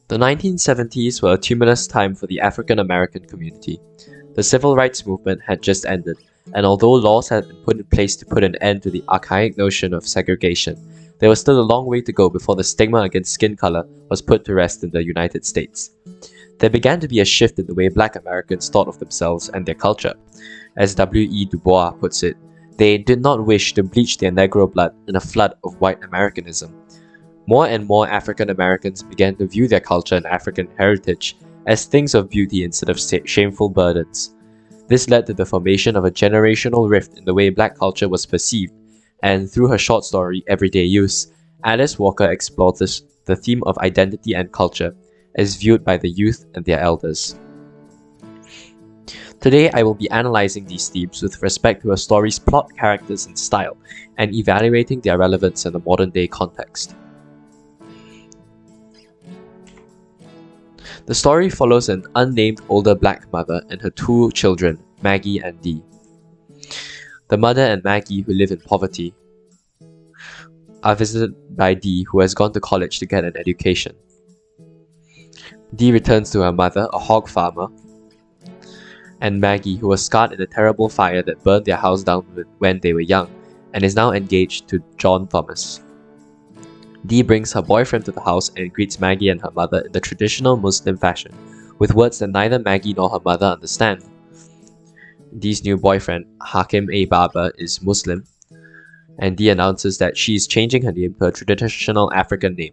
The 1970s were a tumultuous time for the African American community. The civil rights movement had just ended, and although laws had been put in place to put an end to the archaic notion of segregation, there was still a long way to go before the stigma against skin color was put to rest in the United States. There began to be a shift in the way Black Americans thought of themselves and their culture. As W.E. Du Bois puts it, they did not wish to bleach their Negro blood in a flood of white Americanism. More and more African Americans began to view their culture and African heritage as things of beauty instead of shameful burdens. This led to the formation of a generational rift in the way Black culture was perceived, and through her short story Everyday Use, Alice Walker explores the theme of identity and culture as viewed by the youth and their elders. Today I will be analyzing these themes with respect to a story's plot, characters, and style, and evaluating their relevance in a modern-day context. The story follows an unnamed older Black mother and her two children, Maggie and Dee. The mother and Maggie, who live in poverty, are visited by Dee, who has gone to college to get an education. Dee returns to her mother, a hog farmer, and Maggie, who was scarred in a terrible fire that burned their house down when they were young, and is now engaged to John Thomas. Dee brings her boyfriend to the house and greets Maggie and her mother in the traditional Muslim fashion, with words that neither Maggie nor her mother understand. Dee's new boyfriend, Hakim A. Barber, is Muslim, and Dee announces that she is changing her name to a traditional African name,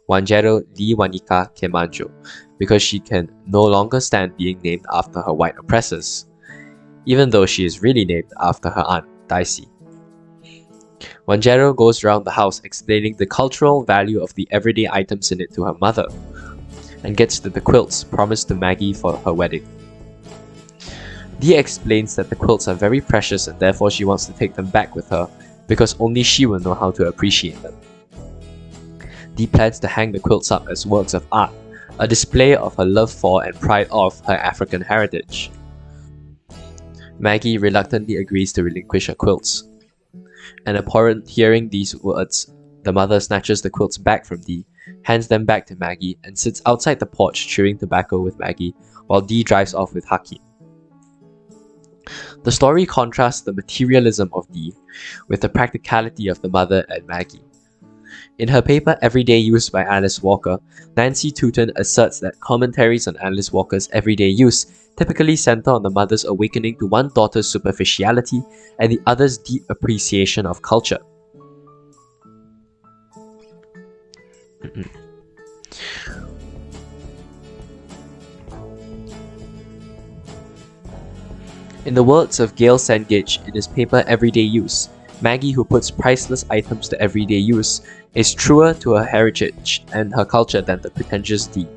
Wanjero Liwanika Kemanjo, because she can no longer stand being named after her white oppressors, even though she is really named after her aunt, Daisy. Wanjero goes around the house explaining the cultural value of the everyday items in it to her mother, and gets to the quilts promised to Maggie for her wedding. Dee explains that the quilts are very precious and therefore she wants to take them back with her because only she will know how to appreciate them. Dee plans to hang the quilts up as works of art, a display of her love for and pride of her African heritage. Maggie reluctantly agrees to relinquish her quilts, and upon hearing these words, the mother snatches the quilts back from Dee, hands them back to Maggie, and sits outside the porch chewing tobacco with Maggie while Dee drives off with Hakim. The story contrasts the materialism of Dee with the practicality of the mother and Maggie. In her paper Everyday Use by Alice Walker, Nancy Tooten asserts that commentaries on Alice Walker's everyday use typically center on the mother's awakening to one daughter's superficiality and the other's deep appreciation of culture. In the words of Gail Sengage in his paper Everyday Use, Maggie, who puts priceless items to everyday use, is truer to her heritage and her culture than the pretentious Dee.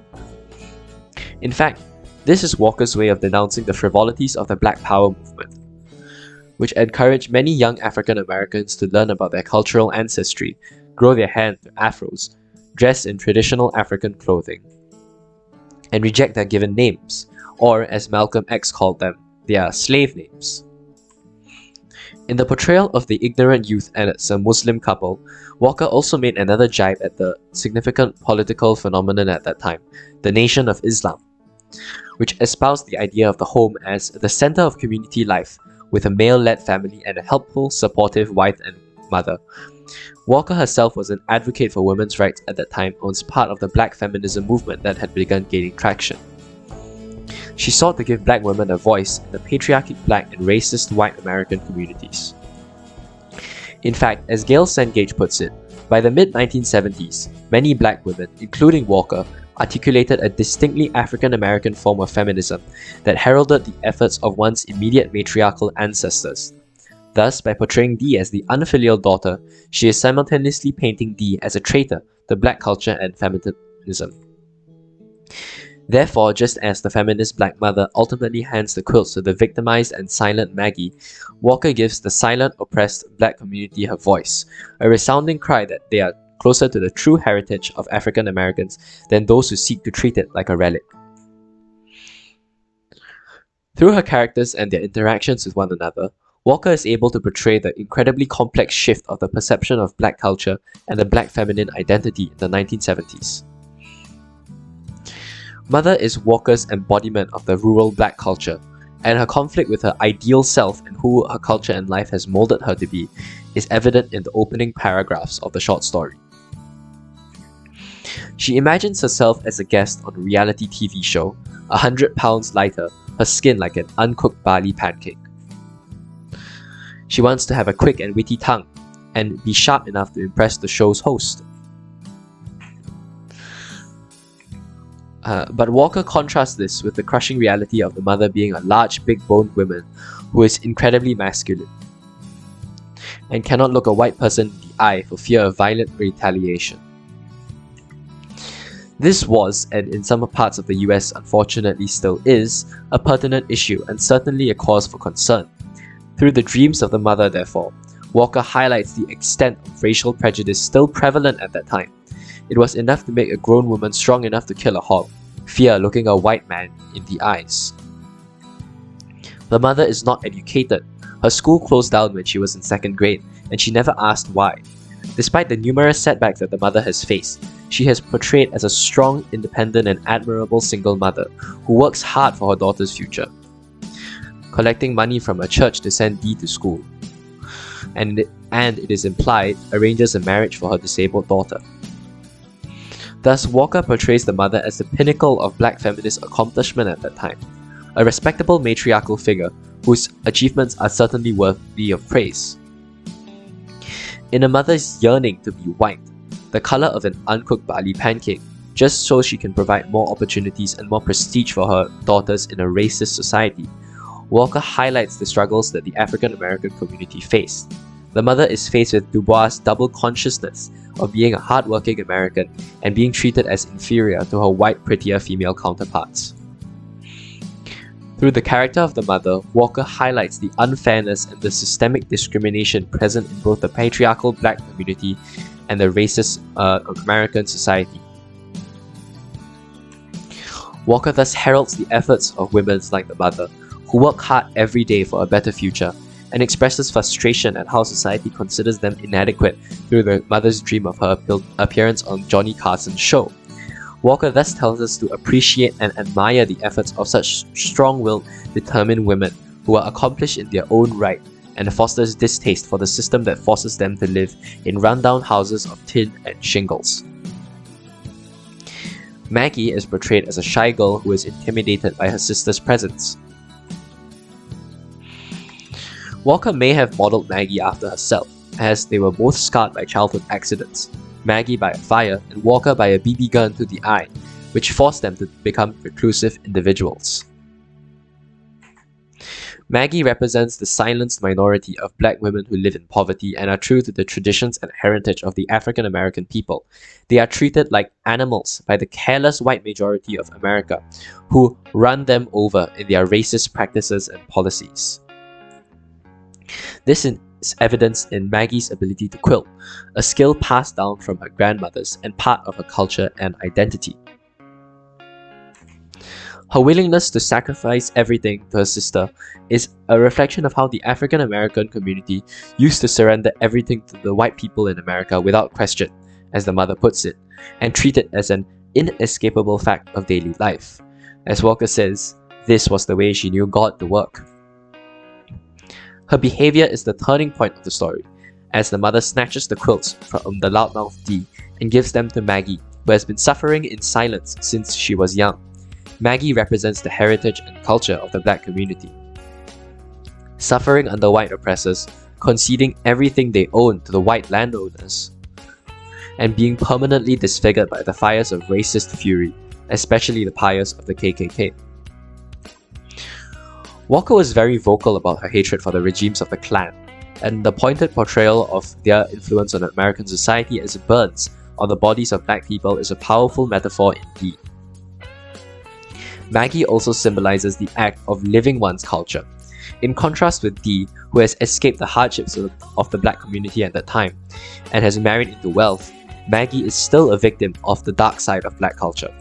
In fact, this is Walker's way of denouncing the frivolities of the Black Power movement, which encouraged many young African Americans to learn about their cultural ancestry, grow their hair into afros, dress in traditional African clothing, and reject their given names, or as Malcolm X called them, their slave names. In the portrayal of the ignorant youth and its a Muslim couple, Walker also made another jibe at the significant political phenomenon at that time, the Nation of Islam, which espoused the idea of the home as the center of community life, with a male-led family and a helpful, supportive wife and mother. Walker herself was an advocate for women's rights at that time and was part of the Black feminism movement that had begun gaining traction. She sought to give Black women a voice in the patriarchic Black and racist white American communities. In fact, as Gail Sengage puts it, by the mid-1970s, many Black women, including Walker, articulated a distinctly African American form of feminism that heralded the efforts of one's immediate matriarchal ancestors. Thus, by portraying Dee as the unfilial daughter, she is simultaneously painting Dee as a traitor to Black culture and feminism. Therefore, just as the feminist Black mother ultimately hands the quilts to the victimized and silent Maggie, Walker gives the silent, oppressed Black community her voice, a resounding cry that they are closer to the true heritage of African Americans than those who seek to treat it like a relic. Through her characters and their interactions with one another, Walker is able to portray the incredibly complex shift of the perception of Black culture and the Black feminine identity in the 1970s. Mother is Walker's embodiment of the rural black culture, and her conflict with her ideal self and who her culture and life has molded her to be is evident in the opening paragraphs of the short story. She imagines herself as a guest on a reality TV show, 100 pounds lighter, her skin like an uncooked barley pancake. She wants to have a quick and witty tongue, and be sharp enough to impress the show's host. But Walker contrasts this with the crushing reality of the mother being a large, big-boned woman who is incredibly masculine and cannot look a white person in the eye for fear of violent retaliation. This was, and in some parts of the US unfortunately still is, a pertinent issue and certainly a cause for concern. Through the dreams of the mother, therefore, Walker highlights the extent of racial prejudice still prevalent at that time. It was enough to make a grown woman strong enough to kill a hog, fear looking a white man in the eyes. The mother is not educated. Her school closed down when she was in 2nd grade, and she never asked why. Despite the numerous setbacks that the mother has faced, she is portrayed as a strong, independent, and admirable single mother who works hard for her daughter's future, collecting money from a church to send Dee to school, and it is implied arranges a marriage for her disabled daughter. Thus, Walker portrays the mother as the pinnacle of black feminist accomplishment at that time, a respectable matriarchal figure whose achievements are certainly worthy of praise. In a mother's yearning to be white, the color of an uncooked barley pancake, just so she can provide more opportunities and more prestige for her daughters in a racist society, Walker highlights the struggles that the African American community faced. The mother is faced with Du Bois' double consciousness of being a hardworking American and being treated as inferior to her white, prettier female counterparts. Through the character of the mother, Walker highlights the unfairness and the systemic discrimination present in both the patriarchal black community and the racist American society. Walker thus heralds the efforts of women like the mother, who work hard every day for a better future, and expresses frustration at how society considers them inadequate through the mother's dream of her appearance on Johnny Carson's show. Walker thus tells us to appreciate and admire the efforts of such strong-willed, determined women who are accomplished in their own right, and fosters distaste for the system that forces them to live in rundown houses of tin and shingles. Maggie is portrayed as a shy girl who is intimidated by her sister's presence. Walker may have modeled Maggie after herself, as they were both scarred by childhood accidents, Maggie by a fire and Walker by a BB gun to the eye, which forced them to become reclusive individuals. Maggie represents the silenced minority of black women who live in poverty and are true to the traditions and heritage of the African American people. They are treated like animals by the careless white majority of America, who run them over in their racist practices and policies. This is evidenced in Maggie's ability to quilt, a skill passed down from her grandmothers and part of her culture and identity. Her willingness to sacrifice everything to her sister is a reflection of how the African American community used to surrender everything to the white people in America without question, as the mother puts it, and treat it as an inescapable fact of daily life. As Walker says, this was the way she knew God to work. Her behavior is the turning point of the story, as the mother snatches the quilts from the loudmouth Dee and gives them to Maggie, who has been suffering in silence since she was young. Maggie represents the heritage and culture of the black community. Suffering under white oppressors, conceding everything they own to the white landowners, and being permanently disfigured by the fires of racist fury, especially the pyres of the KKK. Walker was very vocal about her hatred for the regimes of the Klan, and the pointed portrayal of their influence on American society as burns on the bodies of black people is a powerful metaphor indeed. Maggie also symbolizes the act of living one's culture. In contrast with Dee, who has escaped the hardships of the black community at that time and has married into wealth, Maggie is still a victim of the dark side of black culture.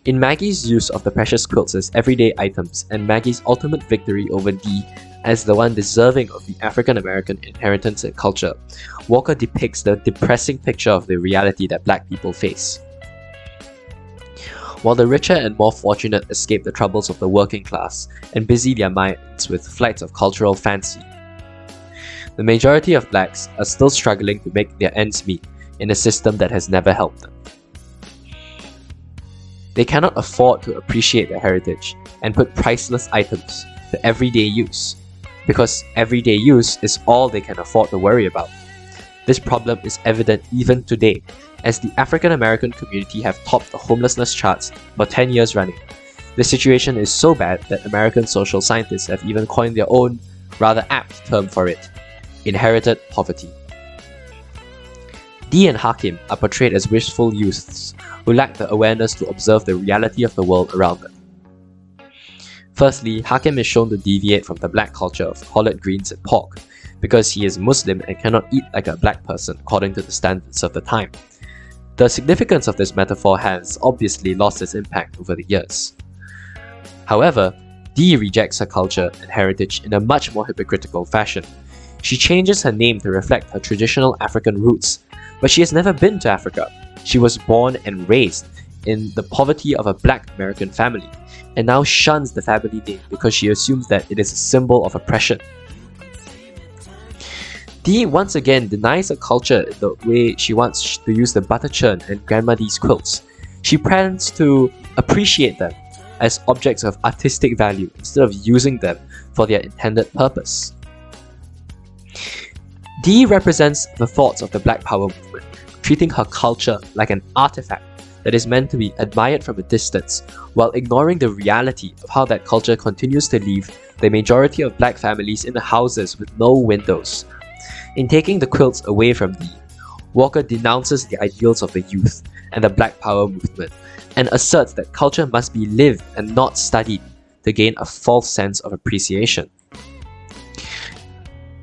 In Maggie's use of the precious quilts as everyday items and Maggie's ultimate victory over Dee as the one deserving of the African American inheritance and culture, Walker depicts the depressing picture of the reality that black people face. while the richer and more fortunate escape the troubles of the working class and busy their minds with flights of cultural fancy. The majority of blacks are still struggling to make their ends meet in a system that has never helped them. They cannot afford to appreciate their heritage and put priceless items to everyday use, because everyday use is all they can afford to worry about. This problem is evident even today, as the African American community have topped the homelessness charts for 10 years running. The situation is so bad that American social scientists have even coined their own, rather apt term for it: inherited poverty. Dee and Hakim are portrayed as wishful youths who lack the awareness to observe the reality of the world around them. Firstly, Hakim is shown to deviate from the black culture of collard greens and pork because he is Muslim and cannot eat like a black person according to the standards of the time. The significance of this metaphor has obviously lost its impact over the years. However, Dee rejects her culture and heritage in a much more hypocritical fashion. She changes her name to reflect her traditional African roots, but she has never been to Africa. She was born and raised in the poverty of a black American family, and now shuns the family name because she assumes that it is a symbol of oppression. Dee once again denies her culture in the way she wants to use the butter churn and Grandma Dee's quilts. She plans to appreciate them as objects of artistic value instead of using them for their intended purpose. Dee represents the thoughts of the Black Power movement, treating her culture like an artifact that is meant to be admired from a distance, while ignoring the reality of how that culture continues to leave the majority of black families in the houses with no windows. In taking the quilts away from Dee, Walker denounces the ideals of the youth and the Black Power movement, and asserts that culture must be lived and not studied to gain a false sense of appreciation.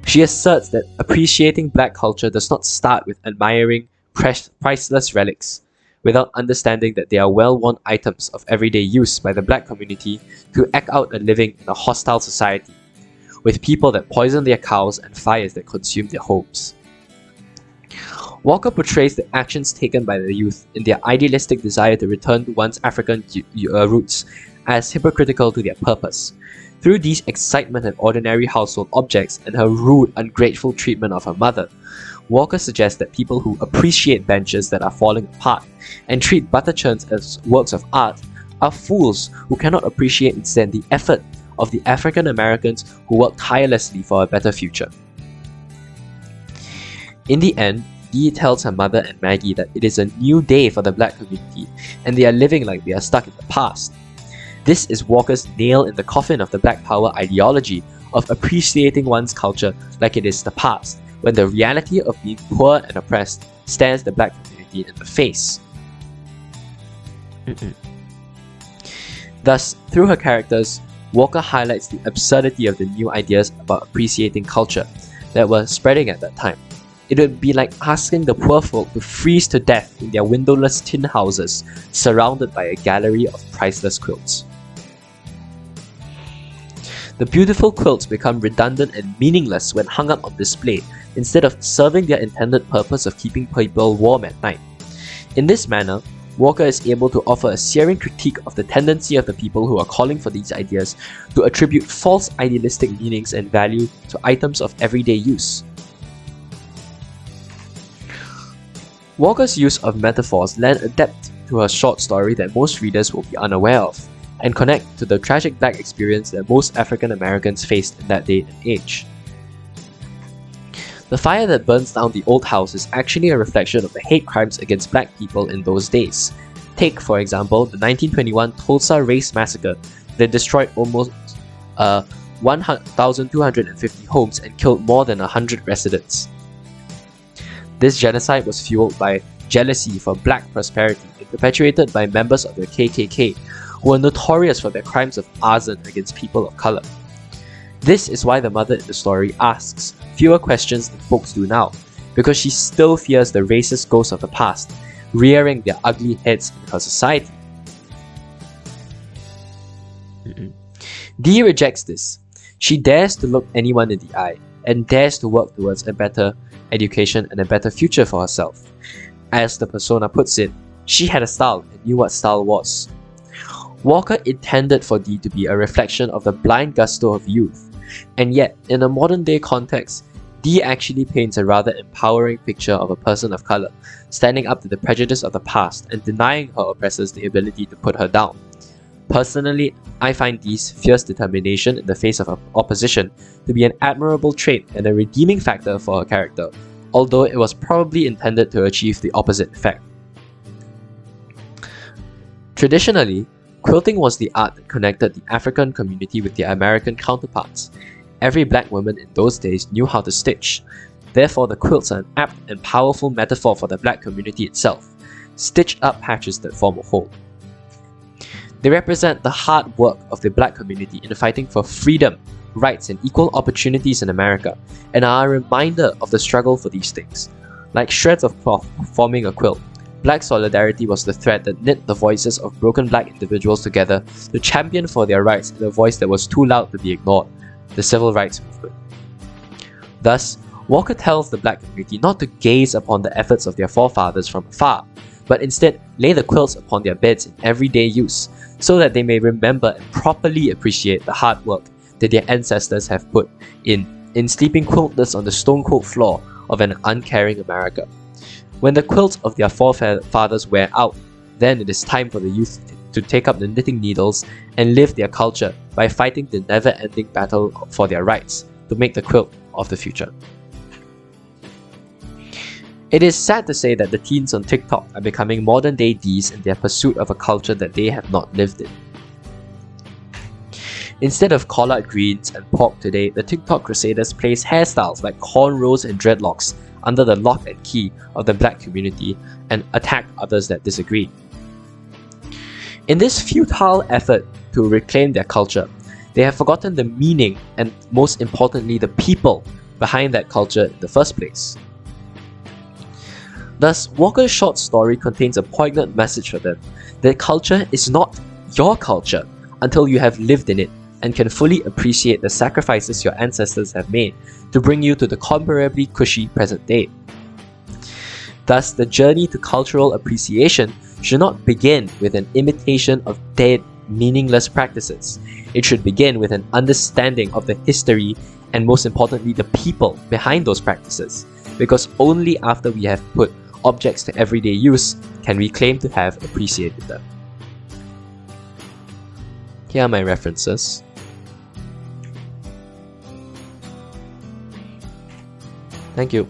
She asserts that appreciating black culture does not start with admiring priceless relics, without understanding that they are well-worn items of everyday use by the black community to eke out a living in a hostile society, with people that poison their cows and fires that consume their homes. Walker portrays the actions taken by the youth in their idealistic desire to return to one's African roots as hypocritical to their purpose. Through Dee's excitement at ordinary household objects and her rude, ungrateful treatment of her mother, Walker suggests that people who appreciate benches that are falling apart and treat butter churns as works of art are fools who cannot appreciate instead the effort of the African Americans who work tirelessly for a better future. In the end, Dee tells her mother and Maggie that it is a new day for the black community and they are living like they are stuck in the past. This is Walker's nail in the coffin of the Black Power ideology of appreciating one's culture like it is the past, when the reality of being poor and oppressed stares the black community in the face. Thus, through her characters, Walker highlights the absurdity of the new ideas about appreciating culture that were spreading at that time. It would be like asking the poor folk to freeze to death in their windowless tin houses, surrounded by a gallery of priceless quilts. The beautiful quilts become redundant and meaningless when hung up on display, instead of serving their intended purpose of keeping people warm at night. In this manner, Walker is able to offer a searing critique of the tendency of the people who are calling for these ideas to attribute false idealistic meanings and value to items of everyday use. Walker's use of metaphors lend a depth to her short story that most readers will be unaware of, and connect to the tragic black experience that most African Americans faced in that day and age. The fire that burns down the old house is actually a reflection of the hate crimes against black people in those days. Take, for example, the 1921 Tulsa Race Massacre that destroyed almost 1,250 homes and killed more than 100 residents. This genocide was fueled by jealousy for black prosperity and perpetuated by members of the KKK, who were notorious for their crimes of arson against people of color. This is why the mother in the story asks fewer questions than folks do now, because she still fears the racist ghosts of the past, rearing their ugly heads in her society. Dee rejects this. She dares to look anyone in the eye, and dares to work towards a better education and a better future for herself. As the persona puts it, she had a style and knew what style was. Walker intended for Dee to be a reflection of the blind gusto of youth, and yet, in a modern day context, Dee actually paints a rather empowering picture of a person of color, standing up to the prejudice of the past and denying her oppressors the ability to put her down. Personally, I find Dee's fierce determination in the face of opposition to be an admirable trait and a redeeming factor for her character, although it was probably intended to achieve the opposite effect. Traditionally, quilting was the art that connected the African community with their American counterparts. Every black woman in those days knew how to stitch. Therefore, the quilts are an apt and powerful metaphor for the black community itself, stitched up patches that form a whole. They represent the hard work of the black community in fighting for freedom, rights, and equal opportunities in America, and are a reminder of the struggle for these things. Like shreds of cloth forming a quilt, black solidarity was the thread that knit the voices of broken black individuals together to champion for their rights in a voice that was too loud to be ignored, the civil rights movement. Thus, Walker tells the black community not to gaze upon the efforts of their forefathers from afar, but instead lay the quilts upon their beds in everyday use, so that they may remember and properly appreciate the hard work that their ancestors have put in sleeping quiltless on the stone-cold floor of an uncaring America. When the quilts of their forefathers wear out, then it is time for the youth to take up the knitting needles and live their culture by fighting the never-ending battle for their rights to make the quilt of the future. It is sad to say that the teens on TikTok are becoming modern-day Dees in their pursuit of a culture that they have not lived in. Instead of collard greens and pork today, the TikTok crusaders place hairstyles like cornrows and dreadlocks under the lock and key of the black community and attack others that disagree. In this futile effort to reclaim their culture, they have forgotten the meaning and, most importantly, the people behind that culture in the first place. Thus, Walker's short story contains a poignant message for them that culture is not your culture until you have lived in it and can fully appreciate the sacrifices your ancestors have made to bring you to the comparably cushy present day. Thus, the journey to cultural appreciation should not begin with an imitation of dead, meaningless practices. It should begin with an understanding of the history and, most importantly, the people behind those practices, because only after we have put objects to everyday use can we claim to have appreciated them. Here are my references. Thank you.